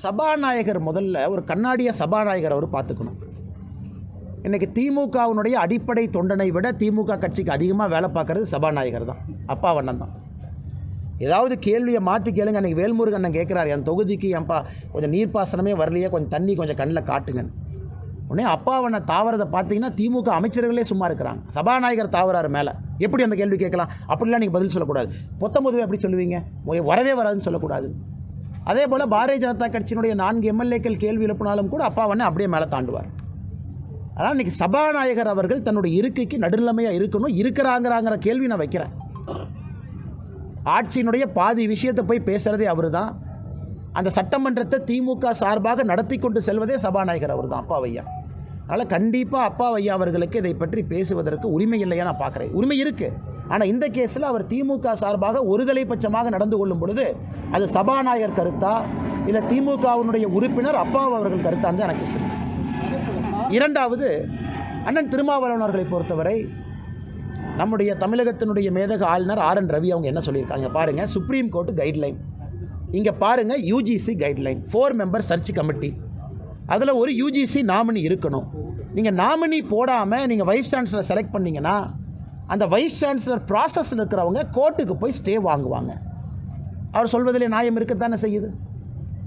சபாநாயகர் முதல்ல ஒரு கண்ணாடிய சபாநாயகர் அவர் பார்த்துக்கணும். இன்றைக்கி திமுகவினுடைய அடிப்படை தொண்டனை விட திமுக கட்சிக்கு அதிகமாக வேலை பார்க்குறது சபாநாயகர் தான், அப்பாவண்ணன் தான். ஏதாவது கேள்வியை மாற்றி கேளுங்க. அன்றைக்கி வேல்முருகன் அண்ணன் கேட்குறாரு, என் தொகுதிக்கு என்ப்பா கொஞ்சம் நீர்ப்பாசனமே வரலையே, கொஞ்சம் தண்ணி கொஞ்சம் கண்ணில் காட்டுங்கன்னு. உடனே அப்பாவண்ணன் தாவறதை பார்த்தீங்கன்னா திமுக அமைச்சர்களே சும்மா இருக்கிறாங்க. சபாநாயகர் தாவறாரு மேலே, எப்படி அந்த கேள்வி கேட்கலாம்? அப்படிலாம் நீங்கள் பதில் சொல்லக்கூடாது. பொதுவே எப்படி சொல்லுவீங்க? வரவே வராதுன்னு சொல்லக்கூடாது. அதே போல் பாரதிய ஜனதா கட்சியினுடைய 4 எம்எல்ஏக்கள் கேள்வி எழுப்பினாலும் கூட அப்பாவண்ணன் அப்படியே மேலே தாண்டுவார். அதனால் இன்றைக்கி சபாநாயகர் அவர்கள் தன்னுடைய இருக்கைக்கு நடுநிலைமையாக இருக்கணும். இருக்கிறாங்கிற கேள்வி நான் வைக்கிறேன். ஆட்சியினுடைய பாதி விஷயத்தை போய் பேசுகிறதே அவர் தான். அந்த சட்டமன்றத்தை திமுக சார்பாக நடத்தி கொண்டு செல்வதே சபாநாயகர் அவர் தான், அப்பாவையா. அதனால் கண்டிப்பாக அப்பாவையா அவர்களுக்கு இதை பற்றி பேசுவதற்கு உரிமை இல்லையா நான் பார்க்குறேன். உரிமை இருக்குது. ஆனால் இந்த கேஸில் அவர் திமுக சார்பாக ஒருதலை பட்சமாக நடந்து கொள்ளும் பொழுது அது சபாநாயகர் கருத்தா இல்லை திமுகவினுடைய உறுப்பினர் அப்பாவு அவர்கள் கருத்தான்னு தான் எனக்கு தெரியும். இரண்டாவது, அண்ணன் திருமாவளவன் அவர்களை பொறுத்தவரை நம்முடைய தமிழகத்தினுடைய மேதக ஆளுநர் RN ரவி அவங்க என்ன சொல்லியிருக்காங்க பாருங்கள். சுப்ரீம் கோர்ட்டு கைட்லைன், இங்கே பாருங்கள் UGC guideline, 4 member search committee, அதில் ஒரு UGC நாமினி இருக்கணும். நீங்கள் நாமினி போடாமல் நீங்கள் வைஸ் சான்சலர் செலக்ட் பண்ணிங்கன்னா அந்த வைஸ் சான்சலர் ப்ராசஸில் இருக்கிறவங்க கோர்ட்டுக்கு போய் ஸ்டே வாங்குவாங்க. அவர் சொல்வதிலே நியாயம் இருக்கத்தானே செய்யுது.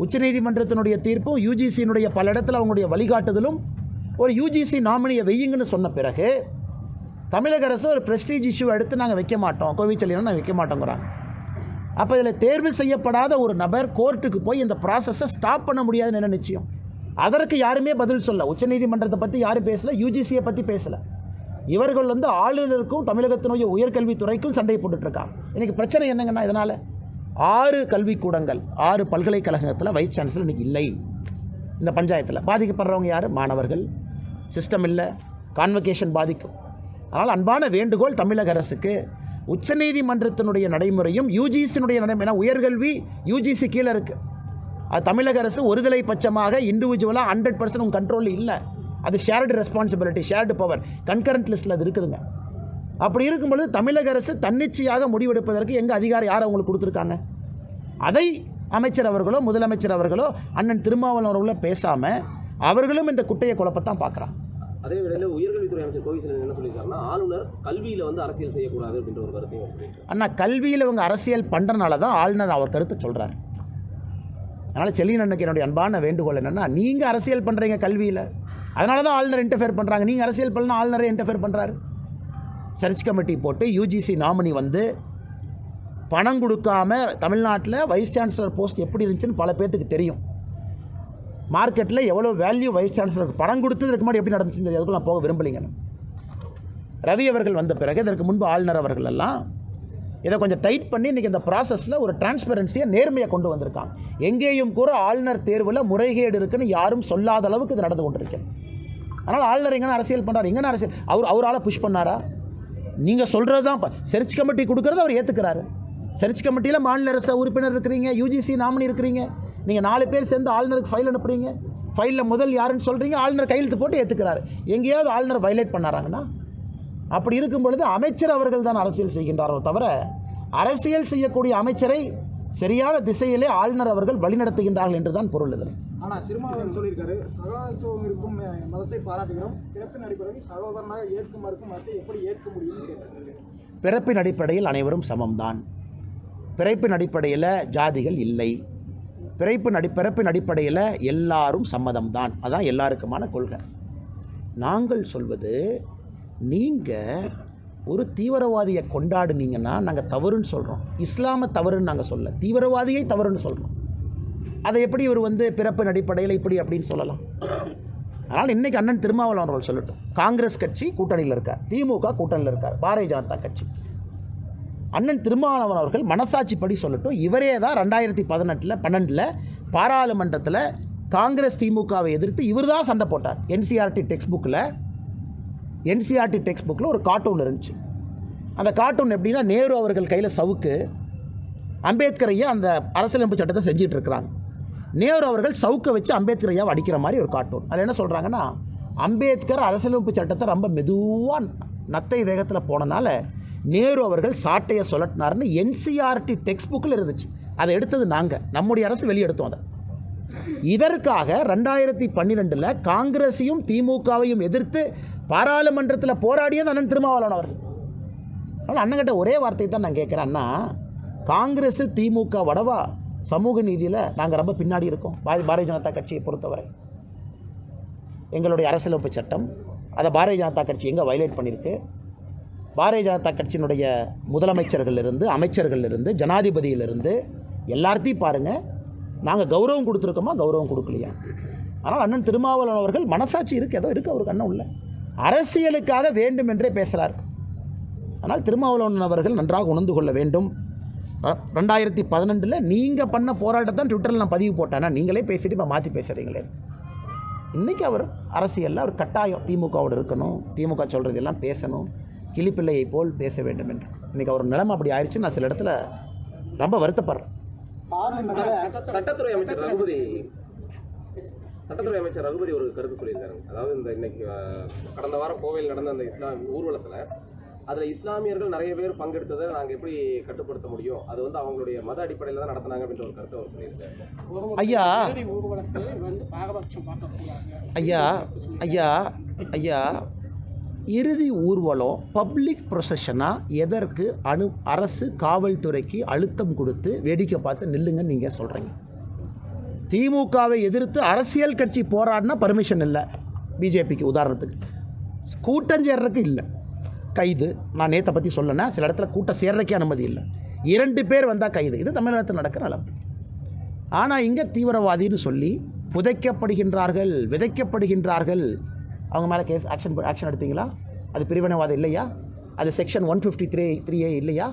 உச்சநீதிமன்றத்தினுடைய தீர்ப்பும் UGCயினுடைய பல இடத்துல அவங்களுடைய வழிகாட்டுதலும் ஒரு UGC நாமினியை வெய்யுங்கன்னு சொன்ன பிறகு தமிழக அரசு ஒரு ப்ரெஸ்டீஜ் இஷ்யூ எடுத்து நாங்கள் வைக்க மாட்டோம், கோவிச்சலினா நாங்கள் வைக்க மாட்டோங்கிறாங்க. அப்போ இதில் தேர்வு செய்யப்படாத ஒரு நபர் கோர்ட்டுக்கு போய் இந்த ப்ராசஸை ஸ்டாப் பண்ண முடியாதுன்னு என்ன நிச்சயம்? அதற்கு யாருமே பதில் சொல்ல. உச்சநீதிமன்றத்தை பற்றி யாரும் பேசலை, UGCயை பற்றி பேசலை. இவர்கள் ஆளுநருக்கும் தமிழகத்தினுடைய உயர்கல்வித்துறைக்கும் சண்டை போட்டுட்ருக்காங்க. இன்றைக்கி பிரச்சனை என்னங்கன்னா, இதனால் 6 கல்விக்கூடங்கள் 6 பல்கலைக்கழகத்தில் வைஸ் சான்சலர் இன்றைக்கி இல்லை. இந்த பஞ்சாயத்தில் பாதிக்கப்படுறவங்க யார்? மாணவர்கள். சிஸ்டம் இல்லை, கான்வகேஷன் பாதிக்கும். அதனால் அன்பான வேண்டுகோள் தமிழக அரசுக்கு, உச்சநீதிமன்றத்தினுடைய நடைமுறையும் UGCயினுடைய நடைமுறை, உயர்கல்வி UGC கீழே இருக்குது. அது தமிழக அரசு ஒருதலை பட்சமாக இண்டிவிஜுவலாக 100% உங்கள் கண்ட்ரோலில் இல்லை. அது shared responsibility, shared power, concurrent லிஸ்ட்டில் அது இருக்குதுங்க. அப்படி இருக்கும்பொழுது தமிழக அரசு தன்னிச்சையாக முடிவெடுப்பதற்கு எங்கள் அதிகாரம் யார் அவங்களுக்கு கொடுத்துருக்காங்க? அதை அமைச்சர் அவர்களோ முதலமைச்சர் அவர்களோ அண்ணன் திருமாவளவன் அவர்களோ பேசாமல் அவர்களும் இந்த குட்டையை குழப்பத்தான் பார்க்குறாங்க. அதே வேளையில் உயர்கல்வித்துறை அமைச்சர் கோவிச்செல்வன் என்ன சொல்லியிருக்காருன்னா, ஆளுநர் கல்வியில் அரசியல் செய்யக்கூடாது அப்படின்ற ஒரு கருத்தையும் அண்ணா, கல்வியில் இவங்க அரசியல் பண்ணுறனால தான் ஆளுநர் அவர் கருத்தை சொல்கிறார். அதனால் செல்லியன் அண்ணனுக்கு என்னுடைய அன்பான வேண்டுகோள் என்னென்னா, நீங்கள் அரசியல் பண்ணுறீங்க கல்வியில், அதனால தான் ஆளுநர் இன்டர்ஃபியர் பண்ணுறாங்க. நீங்கள் அரசியல் பண்ணலாம், ஆளுநரே இன்டர்ஃபியர் பண்ணுறாரு. சர்ச் கமிட்டி போட்டு UGC நாமினி பணம் கொடுக்காம தமிழ்நாட்டில் வைஸ் சான்சலர் போஸ்ட் எப்படி இருந்துச்சுன்னு பல பேர்த்துக்கு தெரியும். மார்க்கெட்டில் எவ்வளோ வேல்யூ வைஸ் சான்சலருக்கு பணம் கொடுத்ததுக்கு முன்னாடி எப்படி நடந்துச்சுன்னு தெரியும். அதுக்குள்ள நான் போக விரும்பலைங்க. ரவி அவர்கள் வந்த பிறகு இதற்கு முன்பு ஆளுநர் அவர்கள் எல்லாம் இதை கொஞ்சம் டைட் பண்ணி இன்றைக்கி இந்த ப்ராசஸில் ஒரு டிரான்ஸ்பரன்சியை நேர்மையாக கொண்டு வந்திருக்காங்க. எங்கேயும் கூட ஆளுநர் தேர்வில் முறைகேடு இருக்குன்னு யாரும் சொல்லாத அளவுக்கு இது நடந்து கொண்டிருக்கேன். அதனால் ஆளுநர் எங்கன்னா அரசியல் பண்ணுறாரு, எங்கன்னா அரசியல் அவரால் புஷ் பண்ணாரா? நீங்கள் சொல்கிறது தான். சர்ச் கமிட்டி கொடுக்குறது அவர் ஏற்றுக்கிறாரு. சர்ச் கமிட்டியில் மாநில அரசு உறுப்பினர் இருக்கிறீங்க, UGC நாமினி இருக்கிறீங்க. நீங்கள் 4 பேர் சேர்ந்து ஆளுநருக்கு ஃபைல் அனுப்புறீங்க. ஃபைலில் முதல் யாருன்னு சொல்கிறீங்க, ஆளுநர் கையெழுத்து போட்டு ஏற்றுக்கிறாரு. எங்கேயாவது ஆளுநர் வயலேட் பண்ணாராங்கன்னா? அப்படி இருக்கும் பொழுது அமைச்சர் அவர்கள் தான் அரசியல் செய்கின்றாரோ தவிர அரசியல் செய்யக்கூடிய அமைச்சரை சரியான திசையிலே ஆளுநர் அவர்கள் வழிநடத்துகின்றார்கள் என்று தான் பொருள். இதில் ஆனால் திருமாவளவன் சொல்லியிருக்காரு, சகோதரத்துவம் இருக்கும் மதத்தை பாராட்டுகிறோம், பிறப்பின் அடிப்படையில் சகோதரனாக ஏற்கும் மறுக்கும் மதத்தை எப்படி ஏற்க முடியும்? பிறப்பின் அடிப்படையில் அனைவரும் சமம்தான். பிறப்பின் அடிப்படையில் ஜாதிகள் இல்லை. பிறப்பின் அடிப்படையில் எல்லாரும் சம்மதம்தான். அதான் எல்லாருக்குமான கொள்கை. நாங்கள் சொல்வது, நீங்கள் ஒரு தீவிரவாதியை கொண்டாடுனீங்கன்னா நாங்கள் தவறுன்னு சொல்கிறோம். இஸ்லாமை தவறுன்னு நாங்கள் சொல்ல, தீவிரவாதியை தவறுன்னு சொல்கிறோம். அதை எப்படி இவர் பிறப்பின் அடிப்படையில் இப்படி அப்படின்னு சொல்லலாம்? அதனால் இன்றைக்கி அண்ணன் திருமாவளவன் அவர்கள் சொல்லட்டும். காங்கிரஸ் கட்சி கூட்டணியில் இருக்கார், திமுக கூட்டணியில் இருக்கார், பாரதிய ஜனதா கட்சி. அண்ணன் திருமாவளவன் அவர்கள் மனசாட்சிப்படி சொல்லட்டும். இவரே தான் 2012 பாராளுமன்றத்தில் காங்கிரஸ் திமுகவை எதிர்த்து இவர் தான் சண்டை போட்டார். NCERT டெக்ஸ்ட் புக்கில் ஒரு கார்ட்டூன் இருந்துச்சு. அந்த கார்ட்டூன் எப்படின்னா, நேரு அவர்கள் கையில் சவுக்கு, அம்பேத்கர் ஐயா அந்த அரசியலமைப்பு சட்டத்தை செஞ்சுட்டு இருக்கிறாங்க. நேரு அவர்கள் சவுக்கை வச்சு அம்பேத்கர் ஐயாவை அடிக்கிற மாதிரி ஒரு கார்ட்டூன். அதில் என்ன சொல்கிறாங்கன்னா, அம்பேத்கர் அரசியலமைப்பு சட்டத்தை ரொம்ப மெதுவாக நத்தை வேகத்தில் போனனால நேரு அவர்கள் சாட்டையை சொல்லட்டினார்னு NCERT டெக்ஸ்ட் புக்கில் இருந்துச்சு. அதை எடுத்தது நாங்கள், நம்முடைய அரசு வெளியெடுத்தோம். அதை இதற்காக 2012 காங்கிரஸையும் திமுகவையும் எதிர்த்து பாராளுமன்றத்தில் போராடியது அண்ணன் திருமாவளவன் அவர்கள். அதனால் அண்ணங்கிட்ட ஒரே வார்த்தை தான் நான் கேட்குறேன், அண்ணா காங்கிரஸ் திமுக வடவா சமூக நீதியில் நாங்கள் ரொம்ப பின்னாடி இருக்கோம். பாரதிய ஜனதா கட்சியை பொறுத்தவரை எங்களுடைய அரசியலமைப்பு சட்டம் அதை பாரதிய ஜனதா கட்சி எங்கே வயலேட் பண்ணியிருக்கு. பாரதிய ஜனதா கட்சியினுடைய முதலமைச்சர்களிலிருந்து அமைச்சர்களிலிருந்து ஜனாதிபதியிலிருந்து எல்லாத்தையும் பாருங்கள், நாங்கள் கௌரவம் கொடுத்துருக்கோமா கௌரவம் கொடுக்கலையா. ஆனால் அண்ணன் திருமாவளவன் அவர்கள் மனசாட்சி இருக்குது, ஏதோ இருக்குது அவருக்கு, அண்ணன் உள்ள அரசியலுக்காக வேண்டும் என்றே பேசுகிறார். ஆனால் திருமாவளவன் அவர்கள் நன்றாக உணர்ந்து கொள்ள வேண்டும். 2012 நீங்கள் பண்ண போராட்டத்தான் ட்விட்டரில் நான் பதிவு போட்டேன்னா நீங்களே பேசிட்டு இப்போ மாற்றி பேசுகிறீங்களே. இன்றைக்கி அவர் அரசியலில் அவர் கட்டாயம் திமுகவோடு இருக்கணும், திமுக சொல்கிறதெல்லாம் பேசணும், கிளிப்பிள்ளையை போல் பேச வேண்டும் என்று. இன்றைக்கி அவர் நிலைமை அப்படி ஆயிடுச்சு. நான் சில இடத்துல ரொம்ப வருத்தப்படுறேன். சட்டத்துறை அமைச்சர் ரகுபதி ஒரு கருத்து சொல்லியிருக்காரு. அதாவது இந்த இன்னைக்கு கடந்த வாரம் கோவையில் நடந்த அந்த இஸ்லாம் ஊர்வலத்தில் அதில் இஸ்லாமியர்கள் நிறைய பேர் பங்கெடுத்ததை நாங்கள் எப்படி கட்டுப்படுத்த முடியும், அது வந்து அவங்களுடைய மத அடிப்படையில் தான் நடத்தினாங்க அப்படின்ற ஒரு கருத்தை அவர் சொல்லியிருக்காரு. ஐயா ஐயா ஐயா ஐயா இறுதி ஊர்வலம் பப்ளிக் ப்ரொசஷனாக எதற்கு அரசு காவல்துறைக்கு அழுத்தம் கொடுத்து வேடிக்கை பார்த்து நில்லுங்கன்னு நீங்கள் சொல்கிறீங்க. திமுகவை எதிர்த்து அரசியல் கட்சி போராடினா பர்மிஷன் இல்லை பிஜேபிக்கு. உதாரணத்துக்கு கூட்டம் சேர்றதுக்கு இல்லை, கைது. நான் நேற்றை பற்றி சொல்லனா சில இடத்துல கூட்டம் சேர்றதுக்கே அனுமதி இல்லை, 2 பேர் வந்தால் கைது. இது தமிழகத்தில் நடக்கிற நிலைமை. ஆனால் இங்கே தீவிரவாதின்னு சொல்லி புதைக்கப்படுகின்றார்கள், விதைக்கப்படுகின்றார்கள். அவங்க மேலே கேஸ் ஆக்ஷன் எடுத்தீங்களா? அது பிரிவினைவாதம் இல்லையா? அது செக்ஷன் 153A இல்லையா?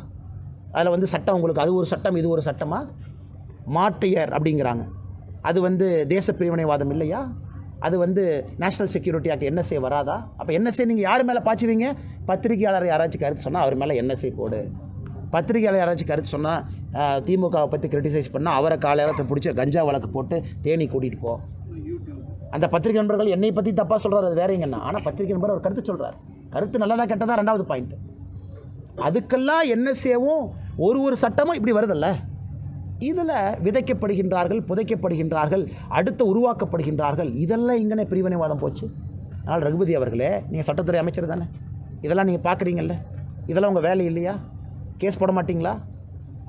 அதில் வந்து சட்டம் உங்களுக்கு அது ஒரு சட்டம் இது ஒரு சட்டமா? மாட்டியர் அப்படிங்கிறாங்க, அது வந்து தேச பிரிவினைவாதம் இல்லையா? அது வந்து நேஷனல் செக்யூரிட்டி ஆக்ட் NSA வராதா? அப்போ NSA நீங்கள் யார் மேலே பாய்ச்சுவீங்க? பத்திரிகையாளர் யாராச்சும் கருத்து சொன்னால் அவர் மேலே NSA போடு. பத்திரிகையாளர் யாராச்சும் கருத்து சொன்னால் திமுகவை பற்றி கிரிட்டிசைஸ் பண்ணால் அவரை காலையாளத்தை பிடிச்சி கஞ்சா வழக்கு போட்டு தேனி கூட்டிகிட்டு போ. அந்த பத்திரிகை நண்பர்கள் என்னை பற்றி தப்பாக சொல்கிறார், அது வேறங்கண்ணா. ஆனால் பத்திரிகை நண்பர் அவர் கருத்து சொல்கிறார், கருத்து நல்லதாக கெட்டதாக 2வது பாயிண்ட். அதுக்கெல்லாம் NSAவும் ஒரு சட்டமும் இப்படி வருதில்ல. இதில் விதைக்கப்படுகின்றார்கள், புதைக்கப்படுகின்றார்கள், அடுத்து உருவாக்கப்படுகின்றார்கள். இதெல்லாம் இங்கே பிரிவினைவாதம் போச்சு. அதனால் ரகுபதி அவர்களே, நீங்கள் சட்டத்துறை அமைச்சர் தானே, இதெல்லாம் நீங்கள் பார்க்குறீங்கல்ல, இதெல்லாம் உங்கள் வேலை இல்லையா? கேஸ் போட மாட்டிங்களா?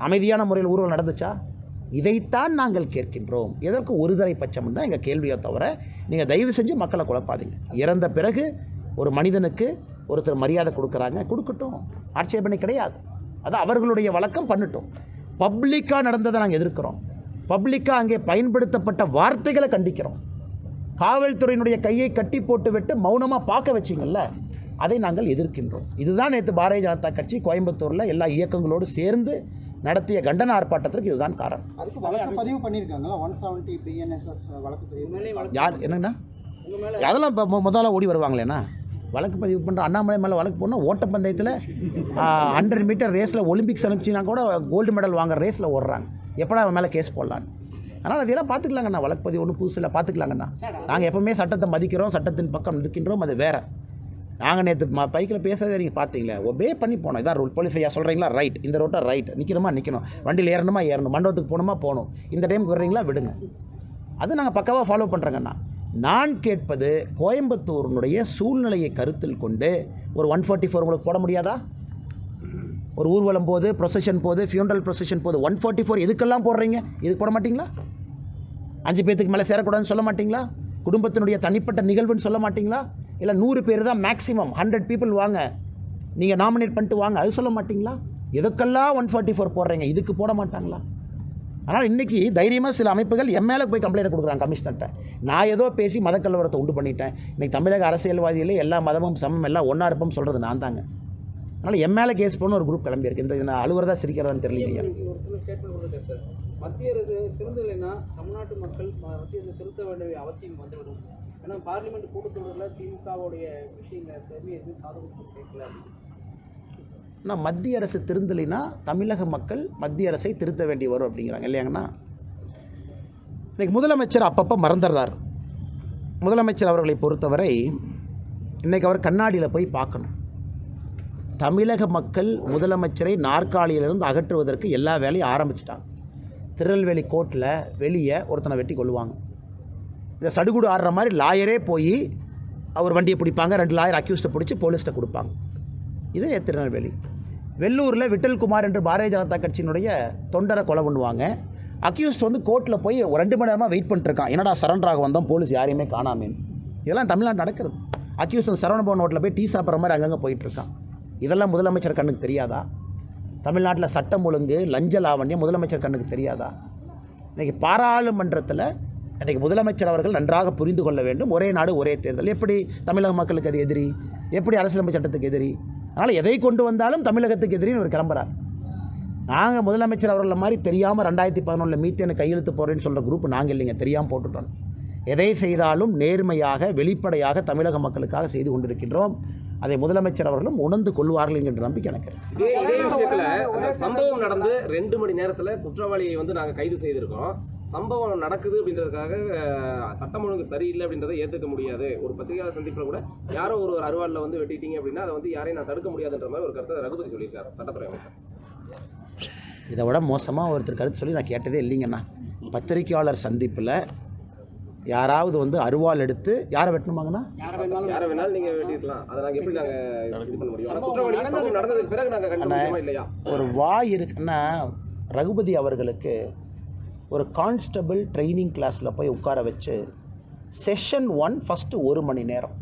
அமைதியான முறையில் ஊர்வலம் நடந்துச்சா? இதைத்தான் நாங்கள் கேட்கின்றோம். எதற்கு ஒருதலை பட்சம் தான் எங்கள் கேள்வியை தவிர நீங்கள் தயவு செஞ்சு மக்களை குழப்பாதீங்க. இறந்த பிறகு ஒரு மனிதனுக்கு ஒருத்தர் மரியாதை கொடுக்குறாங்க, கொடுக்கட்டும், ஆட்சேபனை கிடையாது. அது அவர்களுடைய வழக்கம், பண்ணட்டும். பப்ளிக்காக நடந்ததை நாங்கள் எதிர்க்கிறோம். பப்ளிக்காக அங்கே பயன்படுத்தப்பட்ட வார்த்தைகளை கண்டிக்கிறோம். காவல்துறையினுடைய கையை கட்டி போட்டு விட்டு மௌனமாக பார்க்க வச்சிங்கல்ல, அதை நாங்கள் எதிர்க்கின்றோம். இதுதான் நேற்று பாரதிய ஜனதா கட்சி கோயம்புத்தூரில் எல்லா இயக்கங்களோடு சேர்ந்து நடத்திய கண்டன ஆர்ப்பாட்டத்திற்கு இதுதான் காரணம். அதுக்கு வழக்கு பதிவு பண்ணியிருக்காங்களா? 170 BNSS வழக்கு பதிவு யார் என்னங்கண்ணா? அதெல்லாம் இப்போ முதல்ல ஓடி வருவாங்களேண்ணா. வழக்கு பதிவு பண்ணுற அண்ணாமலை மேலே வழக்கு போனால் ஓட்டப்பந்தயத்தில் 100 மீட்டர் ரேஸில் ஒலிம்பிக்ஸ் அனுப்பிச்சின்னா கூட கோல்டு மெடல் வாங்குற ரேஸில் ஓடுறாங்க. எப்படா அவன் மேலே கேஸ் போடலான்னு. அதனால் அதெல்லாம் பார்த்துக்கலாங்கண்ணா. வழக்கு பதிவு ஒன்றும் புதுசில் பார்த்துக்கலாங்கண்ணா. நாங்கள் எப்போவுமே சட்டத்தை மதிக்கிறோம், சட்டத்தின் பக்கம் இருக்கின்றோம், அது வேறு. நாங்கள் நேற்று பைக்கில் பேசுறதை நீங்கள் பார்த்தீங்களே, ஒபே பண்ணி போனோம். இதான் ரூல். போலீஸ் ஐயா சொல்கிறீங்களா, ரைட், இந்த ரோட்டை ரைட், நிற்கணுமா நிற்கணும், வண்டியில் ஏறணுமா ஏறணும், மண்டபத்துக்கு போகணுமா போகணும், இந்த டைமுக்கு வர்றீங்களா விடுங்க. அது நாங்கள் பக்காவாக ஃபாலோ பண்ணுறேங்கண்ணா. நான் கேட்பது கோயம்புத்தூரினுடைய சூழ்நிலையை கருத்தில் கொண்டு ஒரு 144 உங்களுக்கு போட முடியாதா? ஒரு ஊர்வலம் போது, ப்ரொசஷன் போது, ஃபியூனரல் ப்ரொசஷன் போது 144 எதுக்கெல்லாம் போடுறீங்க? இதுக்கு போட மாட்டிங்களா? 5 பேத்துக்கு மேலே சேரக்கூடாதுன்னு சொல்ல மாட்டிங்களா? குடும்பத்தினுடைய தனிப்பட்ட நிகழ்வுன்னு சொல்ல மாட்டிங்களா? இல்லை 100 பேர் தான் மேக்ஸிமம், 100 பீப்புள் வாங்க, நீங்கள் நாமினேட் பண்ணிட்டு வாங்க, அது சொல்ல மாட்டிங்களா? எதுக்கெல்லாம் 144 போடுறீங்க? இதுக்கு போட மாட்டாங்களா? ஆனால் இன்றைக்கி தைரியமாக சில அமைப்புகள் மேலே போய் கம்ப்ளைண்ட் கொடுக்குறாங்க கமிஷனர்கிட்ட. நான் ஏதோ பேசி மதக்கலவரத்தை உண்டு பண்ணிட்டேன், இன்றைக்கி தமிழக அரசியல்வாதிகளே எல்லா மதமும் சமம், எல்லாம் ஒன்றா இருப்போம் சொல்கிறது நான் தாங்க. அதனால் மேலே கேஸ் போகணும் ஒரு குரூப் கிளம்பியிருக்கு. இந்த அலுவலர் தான் சிரிக்கிறதான்னு தெரியலையா? மத்திய அரசு திருந்தலைன்னா தமிழ்நாட்டு மக்கள் மத்திய அரசு திருத்த வேண்டிய அவசியம் வந்துவிடும். ஏன்னா பார்லிமெண்ட் கூட்டத்தொடரில் திமுகவுடைய விஷயங்களை தெரிவித்து சாதகம் கேட்கல. ஆனால் மத்திய அரசு திருந்தலைன்னா தமிழக மக்கள் மத்திய அரசை திருத்த வேண்டி வரும் அப்படிங்கிறாங்க இல்லையாங்கண்ணா. இன்றைக்கி முதலமைச்சர் அப்பப்போ மறந்துடுறார். முதலமைச்சர் அவர்களை பொறுத்தவரை இன்றைக்கி அவர் கண்ணாடியில் போய் பார்க்கணும். தமிழக மக்கள் முதலமைச்சரை நாற்காலியிலிருந்து அகற்றுவதற்கு எல்லா வேலையும் ஆரம்பிச்சிட்டாங்க. திருநெல்வேலி கோர்ட்டில் வெளியே ஒருத்தனை வெட்டி கொள்ளுவாங்க. இந்த சடுகுடு ஆடுற மாதிரி லாயரே போய் அவர் வண்டியை பிடிப்பாங்க, 2 லாயர் அக்யூஸ்ட்டை பிடிச்சி போலீஸ்ட்டை கொடுப்பாங்க. இது திருநெல்வேலி. வெள்ளூரில் விட்டல்குமார் என்று பாரதிய ஜனதா கட்சியினுடைய தொண்டரை கொலை பண்ணுவாங்க. அக்யூஸ்ட் வந்து கோர்ட்டில் போய் 2 மணி நேரமாக வெயிட் பண்ணிட்டுருக்கான், என்னடா சரண்டராக வந்தோம், போலீஸ் யாரையுமே காணாமேன்னு. இதெல்லாம் தமிழ்நாடு நடக்கிறது. அக்யூஸ்ட் சரவணபவன் ஹோட்டலில் போய் டீ சாப்பிட்ற மாதிரி அங்கங்கே போயிட்டுருக்கான். இதெல்லாம் முதலமைச்சர் கண்ணுக்கு தெரியாதா? தமிழ்நாட்டில் சட்டம் ஒழுங்கு, லஞ்ச லாவண்யம் முதலமைச்சர் கண்ணுக்கு தெரியாதா? இன்றைக்கி பாராளுமன்றத்தில் இன்றைக்கி முதலமைச்சர் அவர்கள் நன்றாக புரிந்து கொள்ள வேண்டும். ஒரே நாடு ஒரே தேர்தல். எப்படி தமிழக மக்களுக்கு அது எதிரி? எப்படி அரசியலமைப்பு சட்டத்துக்கு எதிரி? அதனால் எதை கொண்டு வந்தாலும் தமிழகத்துக்கு எதிரின்னு ஒரு கிளம்புறார். நாங்கள் முதலமைச்சர் அவர்களை மாதிரி தெரியாமல் 2011 மீத்தேனு கையெழுத்து போடுறேன்னு சொல்கிற குரூப் நாங்கள் இல்லைங்க, தெரியாமல் போட்டுட்டோம். எதை செய்தாலும் நேர்மையாக வெளிப்படையாக தமிழக மக்களுக்காக செய்து கொண்டிருக்கின்றோம். அதை முதலமைச்சர் அவர்களும் உணர்ந்து கொள்வார்கள் என்கின்ற நம்பிக்கை எனக்கு. இதே விஷயத்துல அந்த சம்பவம் நடந்து 2 மணி நேரத்துல குற்றவாளியை வந்து நாங்க கைது செய்திருக்கோம். சம்பவம் நடக்குது அப்படின்றதுக்காக சட்டம் ஒழுங்கு சரியில்லை அப்படின்றத ஏற்றுக்க முடியாது. ஒரு பத்திரிகையாளர் சந்திப்பில் கூட யாரோ ஒரு அருவாளில் வந்து வெட்டிட்டீங்க அப்படின்னா அதை வந்து யாரையும் நான் தடுக்க முடியாதுன்ற மாதிரி ஒரு கருத்தை ரகுபதி சொல்லியிருக்காரு சட்டத்துறை அமைச்சர். இதை விட மோசமாக ஒருத்தர் கருத்து சொல்லி நான் கேட்டதே இல்லைங்கண்ணா. பத்திரிகையாளர் சந்திப்பில் யாராவது வந்து அருவாள் எடுத்து யாரை வெட்டணுமாங்கண்ணா? யாரை வேணாலும் நீங்க வெட்டிக்கலாம். அதை நாங்கள் எப்படி நாங்கள் இது பண்ண முடியும்? குற்றவாளி சம்பவம் நடந்ததுக்கு பிறகு நாங்கள் கண்டுபிடிக்கணுமா இல்லையா? ஒரு வாய் இருக்குன்னா ரகுபதி அவர்களுக்கு ஒரு கான்ஸ்டபிள் ட்ரைனிங் கிளாஸில் போய் உட்கார வச்சு செஷன் 1 ஃபஸ்ட்டு 1 மணி நேரம்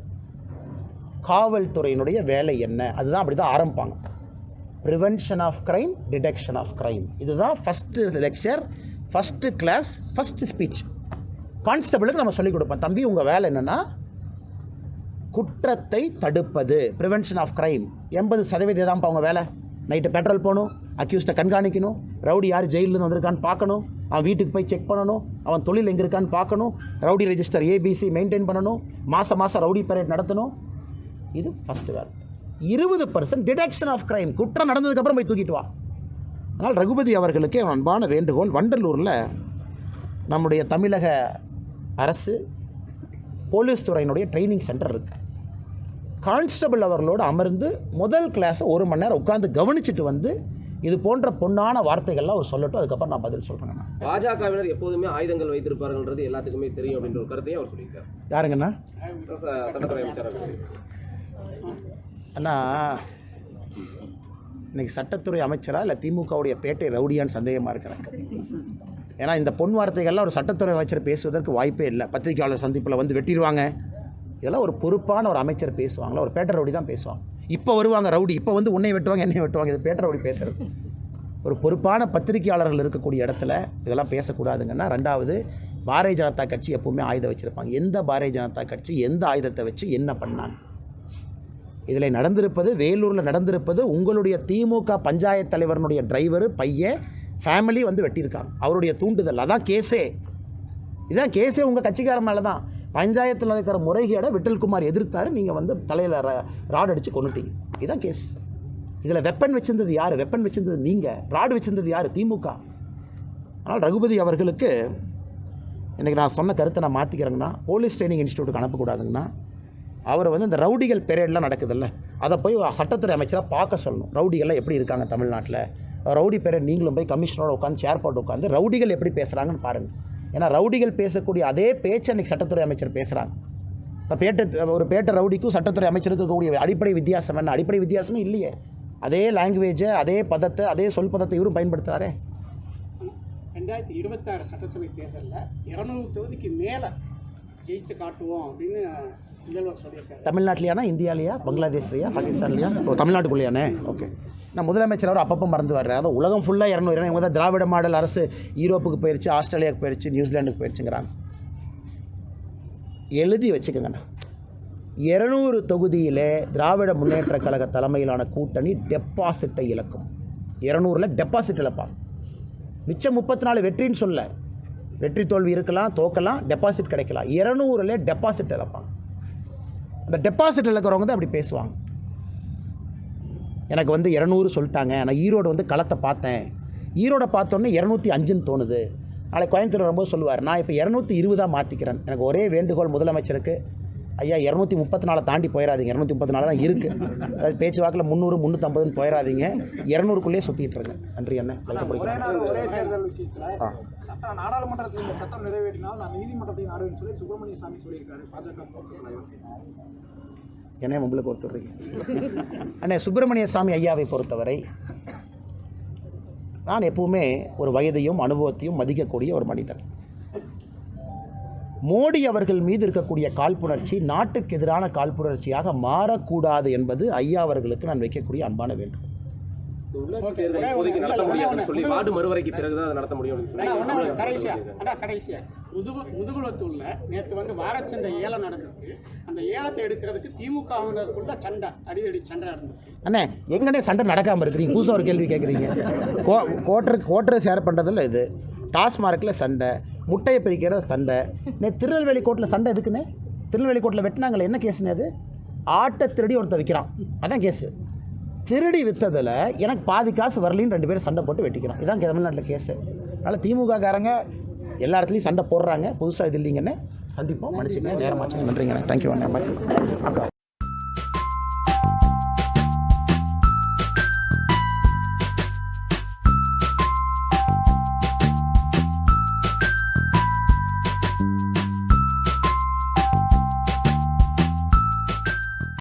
காவல்துறையினுடைய வேலை என்ன, அதுதான் அப்படி தான் ஆரம்பிப்பாங்க. Prevention of crime, detection of crime, இதுதான் first lecture, first class, first speech. கான்ஸ்டபிளுக்கு நம்ம சொல்லிக் கொடுப்போம், தம்பி உங்கள் வேலை என்னென்னா குற்றத்தை தடுப்பது, ப்ரிவென்ஷன் ஆஃப் க்ரைம். 80% தான்ப்பா அவங்க வேலை. நைட்டு பெட்ரோல் போகணும், அக்யூஸ்ட்டை கண்காணிக்கணும், ரவுடி யார் ஜெயிலேருந்து வந்திருக்கான்னு பார்க்கணும், அவன் வீட்டுக்கு போய் செக் பண்ணணும், அவன் தொழில் எங்கே இருக்கான்னு பார்க்கணும், ரவுடி ரெஜிஸ்டர் ABC மெயின்டைன் பண்ணணும், மாதம் ரவுடி பரேட் நடத்தணும். இது ஃபஸ்ட்டு வேலை. 20% டிடெக்ஷன் ஆஃப் க்ரைம், குற்றம் நடந்ததுக்கப்புறம் போய் தூக்கிட்டு வா. அதனால் ரகுபதி அவர்களுக்கு அன்பான வேண்டுகோள், வண்டலூரில் நம்முடைய தமிழக அரசு போலீஸ் துறையினுடைய ட்ரைனிங் சென்டர் இருக்குது. கான்ஸ்டபிள் அவர்களோடு அமர்ந்து முதல் கிளாஸை 1 மணி நேரம் உட்காந்து கவனிச்சுட்டு வந்து இது போன்ற பொன்னான வார்த்தைகள்லாம் அவர் சொல்லட்டும், அதுக்கப்புறம் நான் பதில் சொல்கிறேன். பாஜகவினர் எப்போதுமே ஆயுதங்கள் வைத்திருப்பார்கள்ன்றது எல்லாத்துக்குமே தெரியும் அப்படின்ற ஒரு கருத்தையும் அவர் சொல்லியிருக்காரு. யாருங்கண்ணா? சட்டத்துறை அமைச்சர் அண்ணா, இன்னைக்கு சட்டத்துறை அமைச்சரா இல்லை திமுகவுடைய பேட்டை ரவுடியான்னு சந்தேகமாக இருக்கிறாங்க. ஏன்னா இந்த பொன் வார்த்தைகள்லாம் ஒரு சட்டத்துறை அமைச்சர் பேசுவதற்கு வாய்ப்பே இல்லை. பத்திரிகையாளர் சந்திப்பில் வந்து வெட்டிடுவாங்க, இதெல்லாம் ஒரு பொறுப்பான ஒரு அமைச்சர் பேசுவாங்களா? ஒரு பேட்டை ரவுடி தான் பேசுவாங்க. இப்போ வருவாங்க ரவுடி, இப்போ வந்து உன்னை வெட்டுவாங்க என்னை வெட்டுவாங்க, இது பேட்டை ரவுடி பேசுகிறது. ஒரு பொறுப்பான பத்திரிகையாளர்கள் இருக்கக்கூடிய இடத்துல இதெல்லாம் பேசக்கூடாதுங்கன்னா. 2வது, பாரதிய ஜனதா கட்சி எப்போவுமே ஆயுதம் வச்சுருப்பாங்க. எந்த பாரதிய ஜனதா கட்சி எந்த ஆயுதத்தை வச்சு என்ன பண்ணாங்க? இதில் நடந்திருப்பது, வேலூரில் நடந்திருப்பது, உங்களுடைய திமுக பஞ்சாயத்து தலைவரனுடைய டிரைவரு பையன் ஃபேமிலி வந்து வெட்டியிருக்காங்க, அவருடைய தூண்டுதல். அதான் கேஸே, இதுதான் கேஸே உங்கள் கட்சிக்கார மேலே தான். பஞ்சாயத்தில் இருக்கிற முறைகேடை விட்டல்குமார் எதிர்த்தார், நீங்கள் வந்து தலையில் ராடு அடித்து கொண்டுட்டீங்க, இதுதான் கேஸ். இதில் வெப்பன் வச்சிருந்தது யார்? வெப்பன் வச்சிருந்தது நீங்கள். ராடு வச்சிருந்தது யார்? திமுக. ஆனால் ரகுபதி அவர்களுக்கு இன்றைக்கி நான் சொன்ன கருத்தை நான் மாற்றிக்கிறேங்கன்னா, போலீஸ் ட்ரைனிங் இன்ஸ்டியூட்டுக்கு அனுப்பக்கூடாதுங்கன்னா, அவர் வந்து இந்த ரவுடிகள் பெரேட்லாம் நடக்குதுல்ல, அதை போய் சட்டத்துறை அமைச்சராக பார்க்க சொல்லணும். ரவுடிகள்லாம் எப்படி இருக்காங்க தமிழ்நாட்டில், ரவுடி பெரேட் நீங்களும் போய் கமிஷனரோட உட்காந்து சேர் போட்டு உட்காந்து ரவுடிகள் எப்படி பேசுகிறாங்கன்னு பாருங்கள். ஏன்னா ரவுடிகள் பேசக்கூடிய அதே பேச்சை அன்றைக்கி சட்டத்துறை அமைச்சர் பேசுகிறாங்க. இப்போ ஒரு பேட்டை ரவுடிக்கும் சட்டத்துறை அமைச்சருக்கு இருக்கக்கூடிய அடிப்படை வித்தியாசம் என்ன? அடிப்படை வித்தியாசமே இல்லையே. அதே லாங்குவேஜை, அதே பதத்தை, அதே சொல் பதத்தை இவரும் பயன்படுத்துகிறாரே. 2026 சட்டசபை தேர்தலில் 200 தொகுதிக்கு மேலே ஜெயிச்சு காட்டுவோம் அப்படின்னு முதல்வர் சொல்லியிருக்காரு. தமிழ்நாட்டிலையானா, இந்தியாவிலையா, பங்களாதேஷ்லையா, பாகிஸ்தான்லையா? தமிழ்நாட்டுக்குள்ளேயானே? ஓகே. நான் முதலமைச்சர் அவர் அப்பப்போ மறந்து வர்றேன். அதாவது உலகம் ஃபுல்லாக 200 இவங்க தான் திராவிட மாடல் அரசு யூரோப்புக்கு போயிடுச்சு, ஆஸ்திரேலியாவுக்கு போயிடுச்சு, நியூசிலாண்டுக்கு போயிடுச்சுங்கிறாங்க. எழுதி வச்சுக்கோங்கண்ணா, 200 தொகுதியிலே திராவிட முன்னேற்ற கழக தலைமையிலான கூட்டணி டெபாசிட்டை இழக்கும். 200ல் டெபாசிட் இழப்பாங்க. மிச்சம் 34 வெற்றின்னு சொல்ல, வெற்றி தோல்வி இருக்கலாம், தோக்கலாம், டெபாசிட் கிடைக்கலாம். 200ல் டெபாசிட் இழப்பாங்க. அந்த டெபாசிட் இழக்கிறவங்க தான் அப்படி பேசுவாங்க. எனக்கு வந்து 200 சொல்லிட்டாங்க, நான் ஈரோடு வந்து களத்தை பார்த்தேன், ஈரோடை பார்த்தோன்னே 205ன்னு தோணுது. நாளைக்கு கோயம்புத்தூர் வரும்போது சொல்லுவார், நான் இப்போ 220 மாற்றிக்கிறேன். எனக்கு ஒரே வேண்டுகோள் முதலமைச்சருக்கு, ஐயா 234 தாண்டி போயிடாதீங்க, 234 தான் இருக்குது. அதாவது பேச்சுவாக்கில் 300 350 போயிடாதீங்க, 200க்குள்ளேயே சுற்றிட்டு இருங்க. நன்றி அண்ணன். ஒரே நாள் ஒரே தேர்தல் விஷயத்துல சட்டம் நாடாளுமன்றத்தில் இந்த சட்டம் நிறைவேற்றினால் நான் நீதிமன்றத்தை நாடுவேன்னு சொல்லி சுப்பிரமணிய சாமி சொல்லியிருக்காரு, பாஜக தலைவர். என்ன உங்களுக்கு ஒருத்தர் அண்ணே, சுப்பிரமணிய சாமி ஐயாவை பொறுத்தவரை நான் எப்பவுமே ஒரு வயதையும் அனுபவத்தையும் மதிக்கக்கூடிய ஒரு மனிதன். மோடி அவர்கள் மீது இருக்கக்கூடிய காழ்ப்புணர்ச்சி நாட்டுக்கு எதிரான காழ்ப்புணர்ச்சியாக மாறக்கூடாது என்பது ஐயா அவர்களுக்கு நான் வைக்கக்கூடிய அன்பான வேண்டும். உள்ளாட்சி தேர்தல் இப்போதைக்கு நடத்த முடியாதுன்னு சொல்லி வார்டு மறுவரைக்கு பிறகுதான் அதை நடத்த முடியும் கடைசியா முதுகுளத்தூர்ல நேற்று வாரச்சந்தை ஏலம் நடந்திருக்கு. அந்த ஏலத்தை எடுக்கிறதுக்கு திமுகவினருக்குள்ள சண்டை, அடிதடி சண்டை நடந்திருக்கு. அண்ணே, எங்கன்னே சண்டை நடக்காமல் இருக்கிறீங்க? புதுசாக ஒரு கேள்வி கேட்குறீங்க. கோட்டரை ஷேர் பண்ணுறதில்ல, இது டாஸ்மார்க்கில் சண்டை, முட்டையை பிரிக்கிற சண்டை. திருநெல்வேலி கோர்ட்டில் சண்டை எதுக்குண்ணே? திருநெல்வேலி கோர்ட்டில் வெட்டினாங்களே, என்ன கேஸுன்னு? அது ஆட்டை திருடி ஒருத்தர் விற்கிறான், அதான் கேஸு. திருடி விற்றதில் எனக்கு பாதி காசு வரலின்னு 2 பேரும் சண்டை போட்டு வெட்டிக்கிறோம். இதான் தமிழ்நாட்டில் கேஸு. அதனால் திமுககாரங்க எல்லா இடத்துலையும் சண்டை போடுறாங்க. புதுசாக இது இல்லைங்கன்னு சந்திப்போம். மன்னிச்சுங்க, நேரமாச்சுங்க. நன்றிங்கண்ணே. தேங்க்யூ அண்ணா. அக்கா